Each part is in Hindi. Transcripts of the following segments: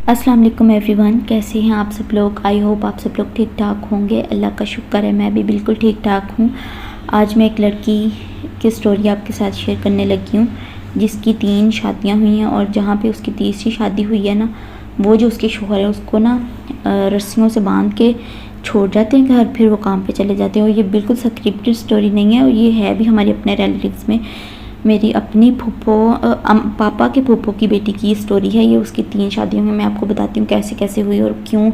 अस्सलाम वालेकुम एवरीवन, कैसे हैं आप सब लोग। आई होप आप सब लोग ठीक ठाक होंगे। अल्लाह का शुक्र है मैं भी बिल्कुल ठीक ठाक हूँ। आज मैं एक लड़की की स्टोरी आपके साथ शेयर करने लगी हूँ जिसकी 3 शादियाँ हुई हैं और जहाँ पे उसकी तीसरी शादी हुई है ना, वो जो उसके शौहर है उसको ना रस्सियों से बांध के छोड़ जाते हैं घर, फिर वो काम पे चले जाते हैं। और ये बिल्कुल स्क्रिप्टेड स्टोरी नहीं है और ये है भी हमारे अपने रिलेटिव्स में। मेरी अपनी पापा के फूफो की बेटी की स्टोरी है ये। उसकी 3 शादियों में मैं आपको बताती हूँ कैसे कैसे हुई और क्यों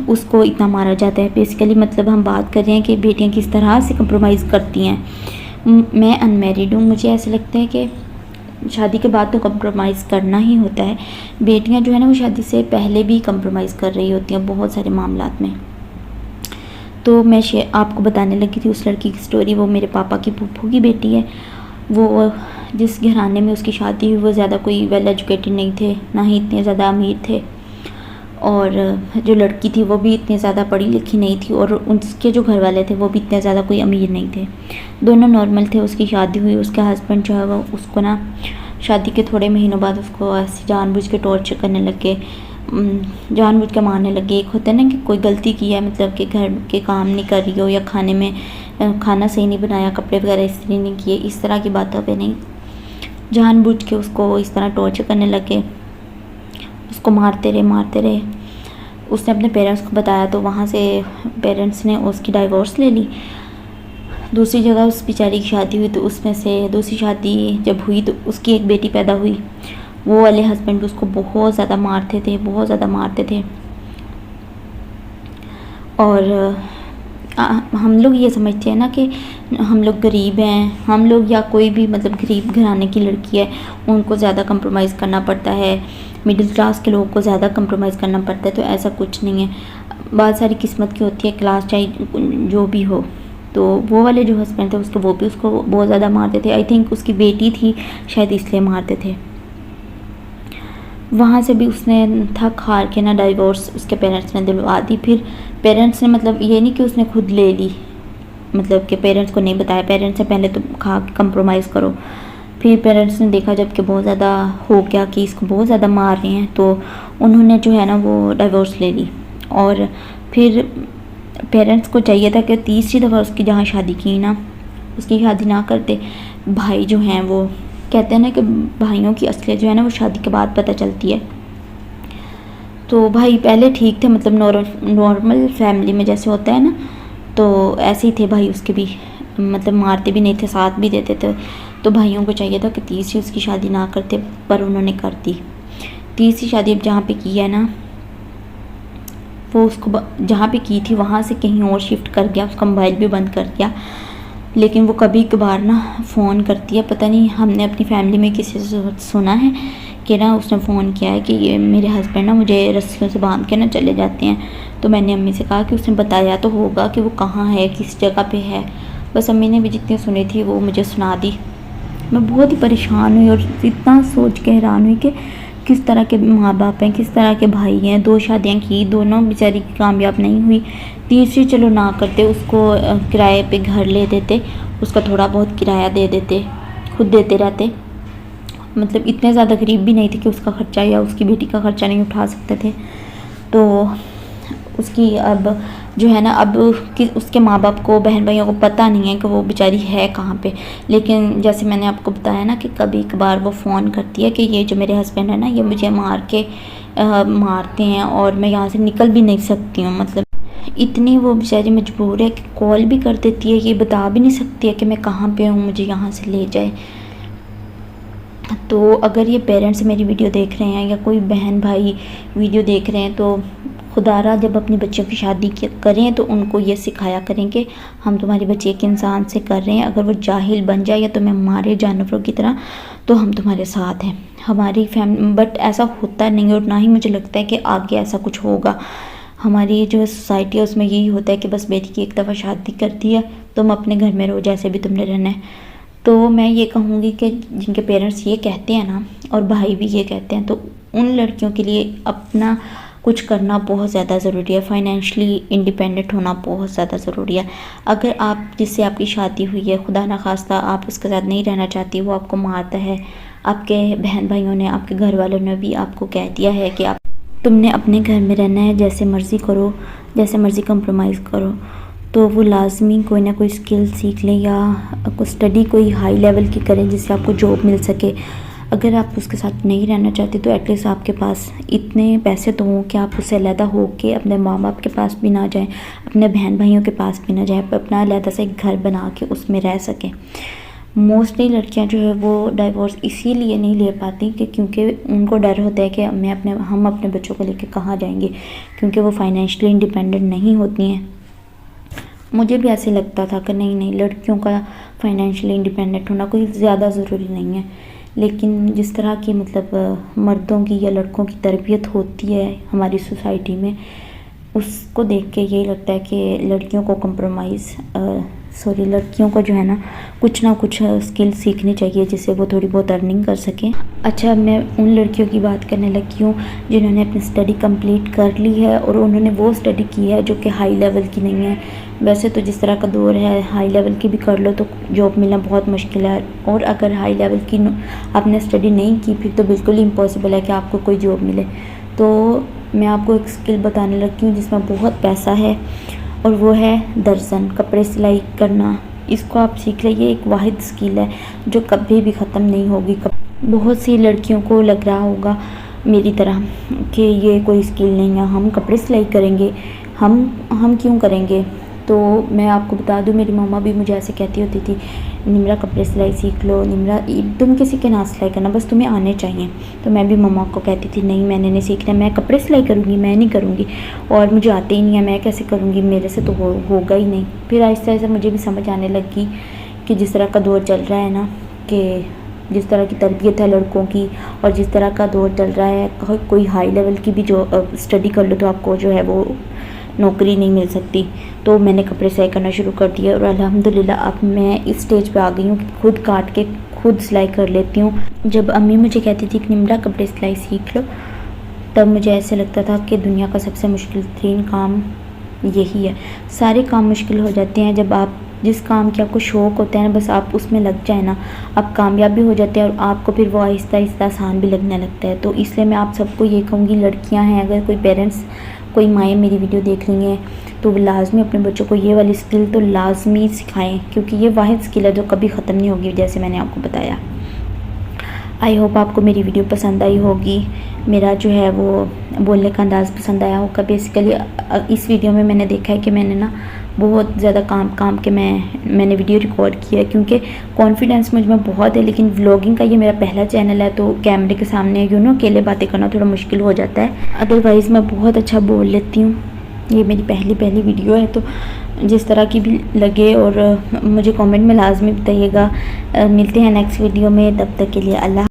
उसको इतना मारा जाता है। बेसिकली मतलब हम बात कर रहे हैं कि बेटियाँ किस तरह से कंप्रोमाइज़ करती हैं। मैं अनमेरिड हूँ, मुझे ऐसा लगता है कि शादी के बाद तो कंप्रोमाइज़ करना ही होता है। बेटियाँ जो है ना वो शादी से पहले भी कंप्रोमाइज़ कर रही होती हैं बहुत सारे मामलात में। तो मैं आपको बताने लगी थी उस लड़की की स्टोरी। वो मेरे पापा की फूफो की बेटी है। वो जिस घराने में उसकी शादी हुई वो ज़्यादा कोई वेल एजुकेटेड नहीं थे, ना ही इतने ज़्यादा अमीर थे। और जो लड़की थी वो भी इतनी ज़्यादा पढ़ी लिखी नहीं थी और उसके जो घर वाले थे वो भी इतने ज़्यादा कोई अमीर नहीं थे, दोनों नॉर्मल थे। उसकी शादी हुई, उसके हस्बैंड जो है वो उसको ना शादी के थोड़े महीनों बाद उसको ऐसे जानबूझ के टॉर्चर करने लगे, जानबूझ के मारने लगे। एक होता है ना कि कोई गलती की है, मतलब कि घर के काम नहीं कर रही हो या खाने में खाना सही नहीं बनाया, कपड़े वगैरह इस्त्री नहीं किए, इस तरह की बातों पे नहीं, जानबूझ के उसको इस तरह टॉर्चर करने लगे। उसको मारते रहे। उसने अपने पेरेंट्स को बताया तो वहाँ से पेरेंट्स ने उसकी डाइवोर्स ले ली। दूसरी जगह उस बेचारी की शादी हुई तो उसमें से दूसरी शादी जब हुई तो उसकी एक बेटी पैदा हुई। वो वाले हस्बैंड भी उसको बहुत ज़्यादा मारते थे। और हम लोग ये समझते हैं ना कि हम लोग गरीब हैं, हम लोग या कोई भी मतलब गरीब घराने की लड़की है उनको ज़्यादा कंप्रोमाइज़ करना पड़ता है, मिडिल क्लास के लोगों को ज़्यादा कंप्रोमाइज़ करना पड़ता है। तो ऐसा कुछ नहीं है, बहुत सारी किस्मत की होती है, क्लास चाहे जो भी हो। तो वो वाले जो हस्बैंड थे उसके वो भी उसको बहुत ज़्यादा मारते थे। आई थिंक उसकी बेटी थी शायद इसलिए मारते थे। वहाँ से भी उसने थक हार के ना डाइवोर्स उसके पेरेंट्स ने दिलवा दी। फिर पेरेंट्स ने मतलब ये नहीं कि उसने खुद ले ली, मतलब कि पेरेंट्स को नहीं बताया, पेरेंट्स से पहले तो खा के कंप्रोमाइज़ करो। फिर पेरेंट्स ने देखा जब कि बहुत ज़्यादा हो गया कि इसको बहुत ज़्यादा मार रहे हैं तो उन्होंने जो है ना वो डाइवोर्स ले ली। और फिर पेरेंट्स को चाहिए था कि तीसरी दफ़ा उसकी जहाँ शादी की ना उसकी शादी ना करते। भाई जो हैं वो कहते हैं ना कि भाइयों की असलियत जो है ना वो शादी के बाद पता चलती है। तो भाई पहले ठीक थे, मतलब नॉर्मल फैमिली में जैसे होता है ना, तो ऐसे ही थे भाई उसके भी, मतलब मारते भी नहीं थे, साथ भी देते थे। तो भाइयों को चाहिए था कि तीसरी उसकी शादी ना करते, पर उन्होंने कर दी। तीसरी शादी अब जहाँ पे की है ना वो उसको जहाँ पे की थी वहाँ से कहीं और शिफ्ट कर गया, उसका मोबाइल भी बंद कर दिया। लेकिन वो कभी कभार ना फ़ोन करती है। पता नहीं हमने अपनी फैमिली में किसी से सुना है कि ना उसने फ़ोन किया है कि ये मेरे हस्बैंड ना मुझे रस्सियों से बांध के ना चले जाते हैं। तो मैंने अम्मी से कहा कि उसने बताया तो होगा कि वो कहाँ है, किस जगह पे है। बस अम्मी ने भी जितनी सुनी थी वो मुझे सुना दी। मैं बहुत ही परेशान हुई और इतना सोच के हैरान हुई कि किस तरह के माँ बाप हैं, किस तरह के भाई हैं। 2 शादियाँ की, दोनों बेचारी कामयाब नहीं हुई। तीसरी चलो ना करते, उसको किराए पे घर ले देते, उसका थोड़ा बहुत किराया दे देते, खुद देते रहते। मतलब इतने ज़्यादा गरीब भी नहीं थे कि उसका ख़र्चा या उसकी बेटी का ख़र्चा नहीं उठा सकते थे। तो उसकी अब जो है ना अब कि उसके माँ बाप को, बहन भाइयों को पता नहीं है कि वो बेचारी है कहाँ पे। लेकिन जैसे मैंने आपको बताया ना कि कभी कभार वो फ़ोन करती है कि ये जो मेरे हस्बैंड है ना ये मुझे मारते हैं और मैं यहाँ से निकल भी नहीं सकती हूँ। मतलब इतनी वो बेचारी मजबूर है कि कॉल भी कर देती है, ये बता भी नहीं सकती है कि मैं कहाँ पे हूँ, मुझे यहाँ से ले जाए। तो अगर ये पेरेंट्स मेरी वीडियो देख रहे हैं या कोई बहन भाई वीडियो देख रहे हैं तो खुदारा जब अपनी बच्चियों की शादी करें तो उनको ये सिखाया करें कि हम तुम्हारी बच्ची एक इंसान से कर रहे हैं। अगर वो जाहिल बन जाए या तुम्हें मारे जानवरों की तरह तो हम तुम्हारे साथ हैं, हमारी फैमिली। बट ऐसा होता नहीं और ना ही मुझे लगता है कि आगे ऐसा कुछ होगा। हमारी जो सोसाइटी है उसमें यही होता है कि बस बेटी की एक दफ़ा शादी कर दी है, तुम अपने घर में रहो जैसे भी तुमने रहना है। तो मैं ये कहूँगी कि जिनके पेरेंट्स ये कहते हैं ना और भाई भी ये कहते हैं तो उन लड़कियों के लिए अपना कुछ करना बहुत ज़्यादा ज़रूरी है। फाइनेंशियली इंडिपेंडेंट होना बहुत ज़्यादा ज़रूरी है। अगर आप जिससे आपकी शादी हुई है, खुदा ना खास्ता आप उसके साथ नहीं रहना चाहती, वो आपको मारता है, आपके बहन भाइयों ने, आपके घर वालों ने भी आपको कह दिया है कि आप तुमने अपने घर में रहना है, जैसे मर्ज़ी करो, जैसे मर्ज़ी कंप्रोमाइज़ करो, तो वो लाजमी कोई ना कोई स्किल सीख लें या कोई स्टडी कोई हाई लेवल की करें जिससे आपको जॉब मिल सके। अगर आप उसके साथ नहीं रहना चाहते तो एटलीस्ट आपके पास इतने पैसे तो हों कि आप उससे अलहदा हो के अपने माँ बाप के पास भी ना जाएं, अपने बहन भाइयों के पास भी ना जाएं, अपना अलहदा सा एक घर बना के उसमें रह सकें। मोस्टली लड़कियां जो है वो डाइवोर्स इसीलिए नहीं ले पाती कि क्योंकि उनको डर होता है कि हम अपने बच्चों को लेके कहाँ जाएंगे, क्योंकि वो फाइनेंशियली इंडिपेंडेंट नहीं होती हैं। मुझे भी ऐसे लगता था कि नहीं लड़कियों का फाइनेंशियली इंडिपेंडेंट होना कोई ज़्यादा ज़रूरी नहीं है, लेकिन जिस तरह की मतलब मर्दों की या लड़कों की तरबियत होती है हमारी सोसाइटी में, उसको देख के यही लगता है कि लड़कियों को जो है ना कुछ स्किल सीखनी चाहिए जिससे वो थोड़ी बहुत अर्निंग कर सकें। अच्छा, मैं उन लड़कियों की बात करने लगी हूँ जिन्होंने अपनी स्टडी कंप्लीट कर ली है और उन्होंने वो स्टडी की है जो कि हाई लेवल की नहीं है। वैसे तो जिस तरह का दौर है, हाई लेवल की भी कर लो तो जॉब मिलना बहुत मुश्किल है, और अगर हाई लेवल की आपने स्टडी नहीं की फिर तो बिल्कुल इम्पॉसिबल है कि आपको कोई जॉब मिले। तो मैं आपको एक स्किल बताने लगी हूँ जिसमें बहुत पैसा है, और वो है दर्जन कपड़े सिलाई करना। इसको आप सीख लीजिए, एक वाहिद स्किल है जो कभी भी ख़त्म नहीं होगी। बहुत सी लड़कियों को लग रहा होगा मेरी तरह कि ये कोई स्किल नहीं है, हम कपड़े सिलाई करेंगे, हम क्यों करेंगे। तो मैं आपको बता दूं, मेरी मम्मा भी मुझे ऐसे कहती होती थी, निमरा कपड़े सिलाई सीख लो, निमरा तुम किसी के ना सिलाई करना, बस तुम्हें आने चाहिए। तो मैं भी मम्मा को कहती थी नहीं मैंने नहीं सीखना, मैं कपड़े सिलाई करूँगी, मैं नहीं करूँगी, और मुझे आते ही नहीं है, मैं कैसे करूँगी, मेरे से तो होगा ही नहीं। फिर आहिस्ता आहिस्ता मुझे भी समझ आने लगी कि जिस तरह का दौर चल रहा है ना, कि जिस तरह की तरबियत है लड़कों की, और जिस तरह का दौर चल रहा है, कोई हाई लेवल की भी जो स्टडी कर लो तो आपको जो है वो नौकरी नहीं मिल सकती। तो मैंने कपड़े सिलाई करना शुरू कर दिया और अल्हम्दुलिल्लाह अब मैं इस स्टेज पे आ गई हूँ कि खुद काट के खुद सिलाई कर लेती हूँ। जब अम्मी मुझे कहती थी कि निमरा कपड़े सिलाई सीख लो, तब मुझे ऐसे लगता था कि दुनिया का सबसे मुश्किल तरीन काम यही है। सारे काम मुश्किल हो जाते हैं जब आप जिस काम की आपको शौक़ होता है ना, बस आप उसमें लग जाए ना, आप कामयाब भी हो जाते हैं और आपको फिर वो आहिस्ता आहिस्ता आसान भी लगने लगता है। तो इसलिए मैं आप सबको ये कहूँगी, लड़कियां हैं, अगर कोई पेरेंट्स, कोई माएँ मेरी वीडियो देख रही हैं तो वो लाजमी अपने बच्चों को ये वाली स्किल तो लाजमी सिखाएं, क्योंकि ये वाहिद स्किल है जो कभी ख़त्म नहीं होगी, जैसे मैंने आपको बताया। आई होप आपको मेरी वीडियो पसंद आई होगी, मेरा जो है वो बोलने का अंदाज़ पसंद आया होगा। बेसिकली इस वीडियो में मैंने देखा है कि मैंने ना बहुत ज़्यादा काम के मैंने वीडियो रिकॉर्ड किया है, क्योंकि कॉन्फिडेंस मुझ में बहुत है, लेकिन व्लॉगिंग का ये मेरा पहला चैनल है तो कैमरे के सामने अकेले बातें करना थोड़ा मुश्किल हो जाता है। अदरवाइज़ मैं बहुत अच्छा बोल लेती हूँ। ये मेरी पहली वीडियो है, तो जिस तरह की भी लगे और मुझे कमेंट में लाजमी बताइएगा। मिलते हैं नेक्स्ट वीडियो में, तब तक के लिए अल्लाह।